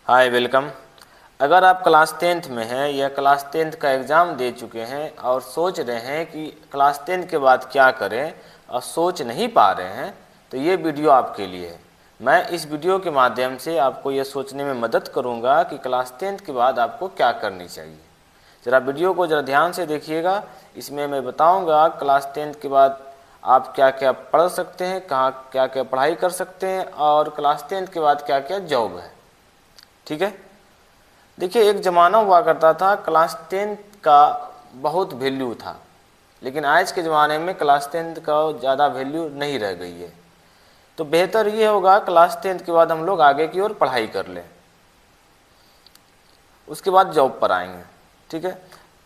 Hi welcome. अगर आप class 10th में हैं या क्लास 10th का एग्ज़ाम दे चुके हैं और सोच रहे हैं कि क्लास 10th के बाद क्या करें और सोच नहीं पा रहे हैं, तो ये वीडियो आपके लिए है। मैं इस वीडियो के माध्यम से आपको ये सोचने में मदद करूंगा कि क्लास 10th के बाद आपको क्या करनी चाहिए। ज़रा वीडियो को ज़रा ध्यान से देखिएगा। इसमें मैं बताऊँगा क्लास 10th के बाद आप क्या क्या पढ़ सकते हैं, कहाँ क्या क्या पढ़ाई कर सकते हैं और क्लास 10th के बाद क्या क्या जॉब है। ठीक है। देखिए, एक ज़माना हुआ करता था क्लास 10th का बहुत वैल्यू था, लेकिन आज के ज़माने में क्लास 10th का ज़्यादा वैल्यू नहीं रह गई है। तो बेहतर ये होगा क्लास 10th के बाद हम लोग आगे की ओर पढ़ाई कर लें, उसके बाद जॉब पर आएंगे। ठीक है।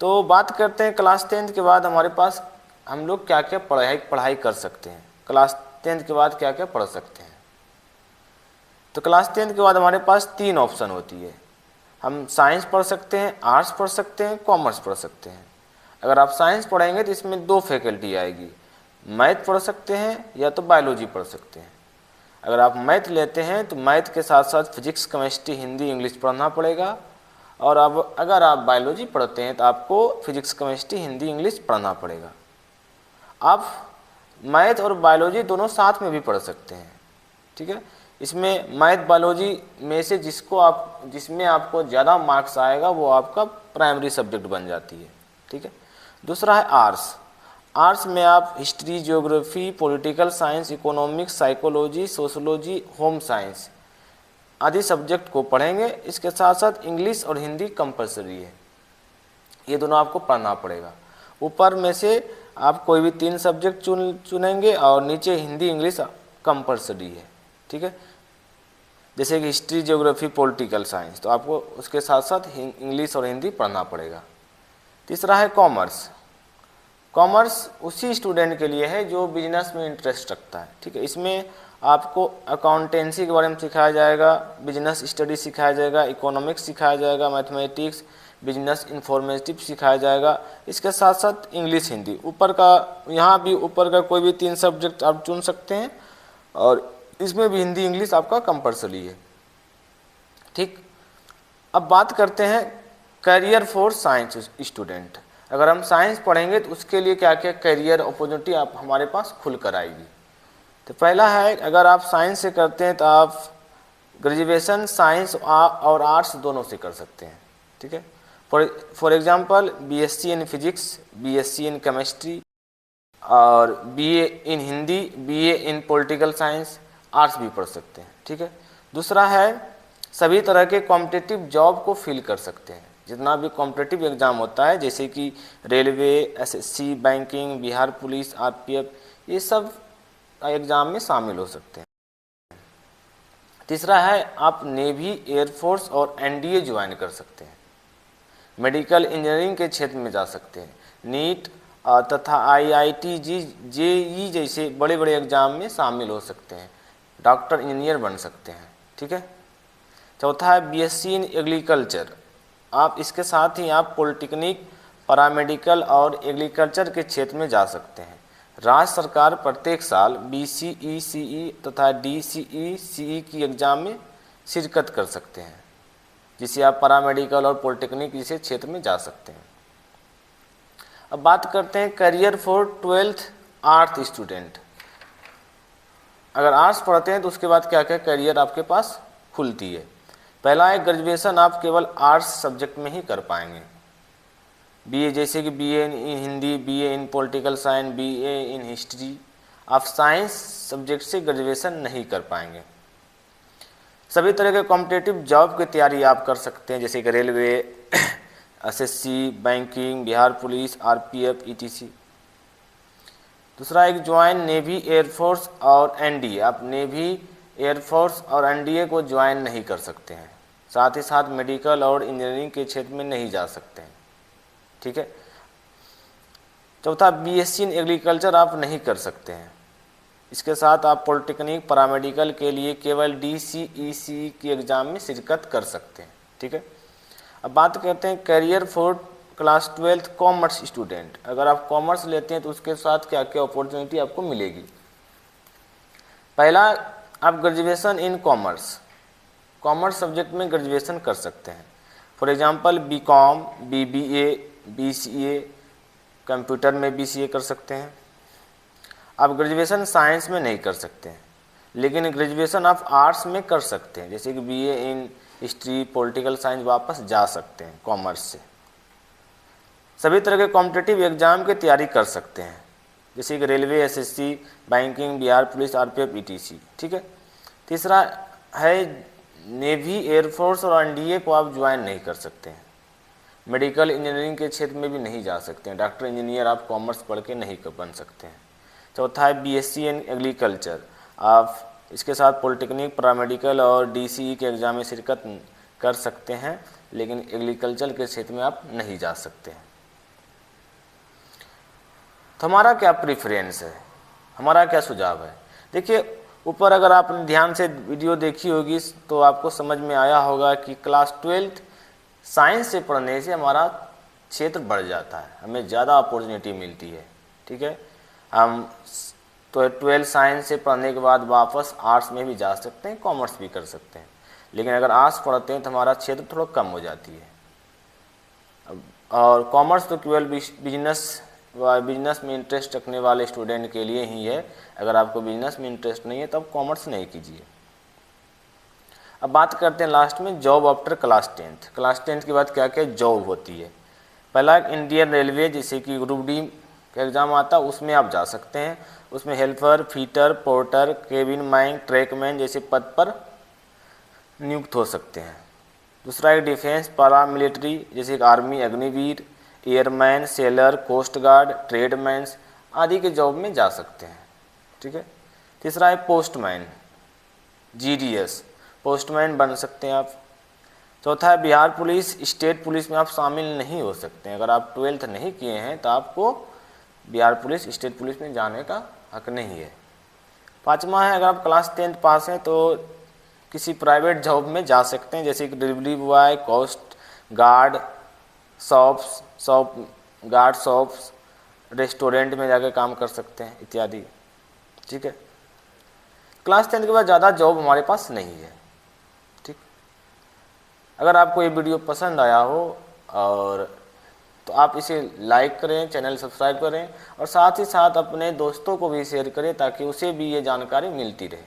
तो बात करते हैं क्लास 10th के बाद हमारे पास हम लोग क्या क्या पढ़ाई कर सकते हैं, क्लास 10th के बाद क्या क्या पढ़ सकते हैं। तो क्लास 10th के बाद हमारे पास 3 ऑप्शन होती है। हम साइंस पढ़ सकते हैं, आर्ट्स पढ़ सकते हैं, कॉमर्स पढ़ सकते हैं। अगर आप साइंस पढ़ेंगे तो इसमें 2 फैकल्टी आएगी, मैथ पढ़ सकते हैं या तो बायोलॉजी पढ़ सकते हैं। अगर आप मैथ लेते हैं तो मैथ के साथ साथ फिजिक्स, केमिस्ट्री, हिंदी, इंग्लिश पढ़ना पड़ेगा। और अब अगर आप बायोलॉजी पढ़ते हैं तो आपको फिजिक्स, केमिस्ट्री, हिंदी, इंग्लिश पढ़ना पड़ेगा। आप मैथ और बायोलॉजी दोनों साथ में भी पढ़ सकते हैं। ठीक है। इसमें मैथ बायोलॉजी में से जिसमें आपको ज़्यादा मार्क्स आएगा वो आपका प्राइमरी सब्जेक्ट बन जाती है। ठीक है। दूसरा है आर्ट्स। आर्ट्स में आप history, geography, political science, economics, psychology, sociology, home science आदि सब्जेक्ट को पढ़ेंगे। इसके साथ साथ इंग्लिश और हिंदी कंपलसरी है, ये दोनों आपको पढ़ना पड़ेगा। ऊपर में से आप कोई भी 3 सब्जेक्ट चुनेंगे और नीचे हिंदी, इंग्लिश कंपलसरी है। ठीक है। जैसे कि हिस्ट्री, ज्योग्राफी, पॉलिटिकल साइंस, तो आपको उसके साथ साथ इंग्लिश और हिंदी पढ़ना पड़ेगा। तीसरा है कॉमर्स। कॉमर्स उसी स्टूडेंट के लिए है जो बिजनेस में इंटरेस्ट रखता है। ठीक है। इसमें आपको अकाउंटेंसी के बारे में सिखाया जाएगा, बिजनेस स्टडी सिखाया जाएगा, इकोनॉमिक्स सिखाया जाएगा, मैथमेटिक्स, बिजनेस इंफॉर्मेटिव सिखाया जाएगा। इसके साथ साथ इंग्लिश, हिंदी। ऊपर का यहाँ भी ऊपर का कोई भी 3 सब्जेक्ट आप चुन सकते हैं और इसमें भी हिंदी, इंग्लिश आपका कंपलसरी है। ठीक। अब बात करते हैं करियर फॉर साइंस स्टूडेंट। अगर हम साइंस पढ़ेंगे तो उसके लिए क्या क्या करियर अपॉर्चुनिटी आप हमारे पास खुल कर आएगी। तो पहला है, अगर आप साइंस से करते हैं तो आप ग्रेजुएशन साइंस और आर्ट्स दोनों से कर सकते हैं। ठीक है। For example BSc in physics, BSc in chemistry और BA in Hindi, BA in political science, arts भी पढ़ सकते हैं। ठीक है। दूसरा है, सभी तरह के कॉम्पिटिटिव जॉब को फिल कर सकते हैं। जितना भी कॉम्पिटिटिव एग्ज़ाम होता है जैसे कि railway, SSC, banking, Bihar police, RPF, ये सब एग्ज़ाम में शामिल हो सकते हैं। तीसरा है, आप नेवी, एयरफोर्स और एनडीए ज्वाइन कर सकते हैं। मेडिकल इंजीनियरिंग के क्षेत्र में जा सकते हैं। नीट तथा आईआईटी, जेई जैसे बड़े बड़े एग्ज़ाम में शामिल हो सकते हैं, डॉक्टर, इंजीनियर बन सकते हैं। ठीक है। चौथा है बीएससी इन एग्रीकल्चर। आप इसके साथ ही आप पॉलिटेक्निक, पैरामेडिकल और एग्रीकल्चर के क्षेत्र में जा सकते हैं। राज्य सरकार प्रत्येक साल बीसीई, सीई तथा डीसीई, सीई की एग्ज़ाम में शिरकत कर सकते हैं, जिसे आप पैरामेडिकल और पॉलिटेक्निक जैसे क्षेत्र में जा सकते हैं। अब बात करते हैं career for 12th arts student. अगर आर्ट्स पढ़ते हैं तो उसके बाद क्या क्या करियर आपके पास खुलती है। पहला है, ग्रेजुएशन आप केवल आर्ट्स सब्जेक्ट में ही कर पाएंगे। बीए जैसे कि BA in Hindi, BA in political science, BA in history. आप साइंस सब्जेक्ट से ग्रेजुएशन नहीं कर पाएंगे। सभी तरह के कॉम्पिटिटिव जॉब की तैयारी आप कर सकते हैं, जैसे कि railway, SSC, banking, Bihar police, RPF, etc. दूसरा एक, ज्वाइन नेवी, एयरफोर्स और एनडीए। आप नेवी, एयरफोर्स और एनडीए को ज्वाइन नहीं कर सकते हैं। साथ ही साथ मेडिकल और इंजीनियरिंग के क्षेत्र में नहीं जा सकते हैं। ठीक है। चौथा, बीएससी इन एग्रीकल्चर आप नहीं कर सकते हैं। इसके साथ आप पॉलिटेक्निक, पैरामेडिकल के लिए केवल डीसीईसी की एग्ज़ाम में शिरकत कर सकते हैं। ठीक है। अब बात करते हैं career for class 12th commerce student. अगर आप कॉमर्स लेते हैं तो उसके साथ क्या क्या अपॉर्चुनिटी आपको मिलेगी। पहला, आप graduation in commerce. Commerce subject में ग्रेजुएशन कर सकते हैं। For example BCom, BBA, BCA, computer में बीसीए कर सकते हैं। आप ग्रेजुएशन साइंस में नहीं कर सकते हैं, लेकिन ग्रेजुएशन आप आर्ट्स में कर सकते हैं, जैसे कि BA in history, political science वापस जा सकते हैं कॉमर्स से। सभी तरह के कॉम्पिटिटिव एग्जाम की तैयारी कर सकते हैं, जैसे कि railway, SSC, banking, Bihar police, RPF, etc. ठीक है। तीसरा है नेवी, एयरफोर्स और एनडीए को आप ज्वाइन नहीं कर सकते हैं। मेडिकल, इंजीनियरिंग के क्षेत्र में भी नहीं जा सकते हैं। डॉक्टर, इंजीनियर आप कॉमर्स पढ़ के नहीं बन सकते हैं। चौथा है बीएससी इन एग्रीकल्चर, आप इसके साथ पॉलिटेक्निक, पैरामेडिकल और डीसीई के एग्जाम में शिरकत कर सकते हैं, लेकिन एग्रीकल्चर के क्षेत्र में आप नहीं जा सकते हैं। तो हमारा क्या प्रेफरेंस है, हमारा क्या सुझाव है? देखिए, ऊपर अगर आपने ध्यान से वीडियो देखी होगी तो आपको समझ में आया होगा कि क्लास 12th साइंस से पढ़ने से हमारा क्षेत्र बढ़ जाता है, हमें ज़्यादा अपॉर्चुनिटी मिलती है। ठीक है। हम तो 12 साइंस से पढ़ने के बाद वापस आर्ट्स में भी जा सकते हैं, कॉमर्स भी कर सकते हैं, लेकिन अगर आर्ट्स पढ़ते हैं तो हमारा क्षेत्र थोड़ा कम हो जाती है। और कॉमर्स तो केवल बिजनेस में इंटरेस्ट रखने वाले स्टूडेंट के लिए ही है। अगर आपको बिजनेस में इंटरेस्ट नहीं है तो आप कॉमर्स नहीं कीजिए। अब बात करते हैं लास्ट में job after class 10th। Class 10th के बाद क्या क्या जॉब होती है? पहला इंडियन रेलवे, जैसे कि ग्रुप डी का एग्ज़ाम आता है, उसमें आप जा सकते हैं। उसमें helper, fitter, porter, cabin man, trackman जैसे पद पर नियुक्त हो सकते हैं। दूसरा है डिफेंस, पारा मिलिट्री, जैसे कि army, Agniveer, airman, sailor, coast guard, tradesmen आदि के जॉब में जा सकते हैं। ठीक है। तीसरा है पोस्टमैन, जीडीएस, पोस्टमैन बन सकते हैं आप। चौथा है बिहार पुलिस, स्टेट पुलिस में आप शामिल नहीं हो सकते हैं। अगर आप 12th नहीं किए हैं तो आपको बिहार पुलिस, स्टेट पुलिस में जाने का हक नहीं है। पाँचवा है, अगर आप क्लास 10th पास हैं तो किसी प्राइवेट जॉब में जा सकते हैं, जैसे कि delivery boy, coast guard, shops, restaurant में जाकर काम कर सकते हैं इत्यादि। ठीक है। क्लास 10th के बाद ज़्यादा जॉब हमारे पास नहीं है। ठीक। अगर आपको ये वीडियो पसंद आया हो और तो आप इसे लाइक करें, चैनल सब्सक्राइब करें और साथ ही साथ अपने दोस्तों को भी शेयर करें ताकि उसे भी ये जानकारी मिलती रहे।